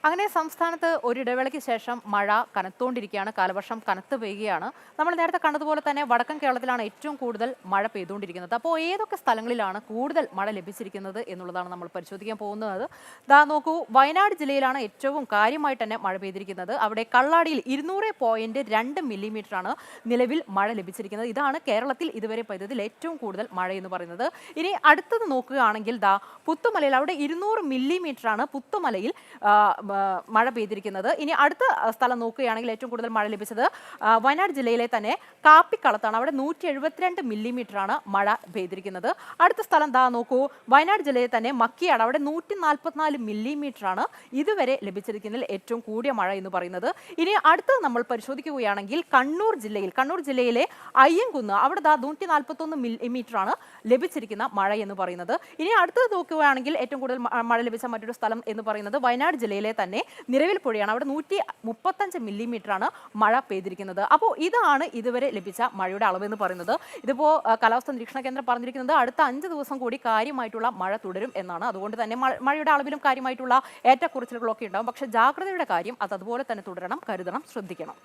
അങ്ങനെ സംസ്ഥാനത്ത് ഒരിടവേളയ്ക്ക് ശേഷം മഴ കനത്തുകൊണ്ടിരിക്കുകയാണ്. കാലവർഷം കനത്ത് പെയ്യുകയാണ്. നമ്മൾ നേരത്തെ കണ്ടതുപോലെ തന്നെ വടക്കൻ കേരളത്തിലാണ് ഏറ്റവും കൂടുതൽ മഴ പെയ്തുകൊണ്ടിരിക്കുന്നത്. അപ്പോൾ ഏതൊക്കെ സ്ഥലങ്ങളിലാണ് കൂടുതൽ മഴ ലഭിച്ചിരിക്കുന്നത് എന്നുള്ളതാണ് നമ്മൾ പരിശോധിക്കാൻ പോകുന്നത്. ദാ നോക്കൂ, വയനാട് ജില്ലയിലാണ് ഏറ്റവും കാര്യമായിട്ട് തന്നെ മഴ പെയ്തിരിക്കുന്നത്. അവിടെ കള്ളാടിയിൽ 200.2 മില്ലിമീറ്ററാണ് നിലവിൽ മഴ ലഭിച്ചിരിക്കുന്നത്. ഇതാണ് കേരളത്തിൽ ഇതുവരെ പെയ്തതിൽ ഏറ്റവും കൂടുതൽ മഴ എന്ന് പറയുന്നത്. ഇനി അടുത്തത് നോക്കുകയാണെങ്കിൽ ദാ പുത്തുമലയിൽ അവിടെ 200 മില്ലിമീറ്ററാണ് പുത്തുമലയിൽ മഴ പെയ്തിരിക്കുന്നത്. ഇനി അടുത്ത സ്ഥലം നോക്കുകയാണെങ്കിൽ ഏറ്റവും കൂടുതൽ മഴ ലഭിച്ചത് വയനാട് ജില്ലയിലെ തന്നെ കാപ്പിക്കളത്താണ്. അവിടെ 172 മില്ലിമീറ്ററാണ് മഴ പെയ്തിരിക്കുന്നത്. അടുത്ത സ്ഥലം ദാ നോക്കൂ, വയനാട് ജില്ലയിൽ തന്നെ മക്കിയാട്, അവിടെ 144 മില്ലിമീറ്ററാണ് ഇതുവരെ ലഭിച്ചിരിക്കുന്നതിൽ ഏറ്റവും കൂടിയ മഴ എന്ന് പറയുന്നത്. ഇനി അടുത്തത് നമ്മൾ പരിശോധിക്കുകയാണെങ്കിൽ കണ്ണൂർ ജില്ലയിലെ അയ്യൻകുന്ന്, അവിടെ ദാ 141 മില്ലിമീറ്ററാണ് ലഭിച്ചിരിക്കുന്ന മഴ എന്ന് പറയുന്നത്. ഇനി അടുത്തത് നോക്കുകയാണെങ്കിൽ ഏറ്റവും കൂടുതൽ മഴ ലഭിച്ച മറ്റൊരു സ്ഥലം എന്ന് പറയുന്നത് വയനാട് ജില്ലയിലെ തന്നെ നിലവിൽ പുഴയാണ്. അവിടെ 135 മില്ലിമീറ്ററാണ് മഴ പെയ്തിരിക്കുന്നത്. അപ്പോൾ ഇതാണ് ഇതുവരെ ലഭിച്ച മഴയുടെ അളവ് എന്ന് പറയുന്നത്. ഇതിപ്പോൾ കാലാവസ്ഥാ നിരീക്ഷണ കേന്ദ്രം പറഞ്ഞിരിക്കുന്നത് അടുത്ത 5 ദിവസം കൂടി കാര്യമായിട്ടുള്ള മഴ തുടരും എന്നാണ്. അതുകൊണ്ട് തന്നെ മഴയുടെ അളവിലും കാര്യമായിട്ടുള്ള ഏറ്റക്കുറച്ചിലുകളൊക്കെ ഉണ്ടാകും. പക്ഷേ ജാഗ്രതയുടെ കാര്യം അതുപോലെ തന്നെ തുടരണം, കരുതണം, ശ്രദ്ധിക്കണം.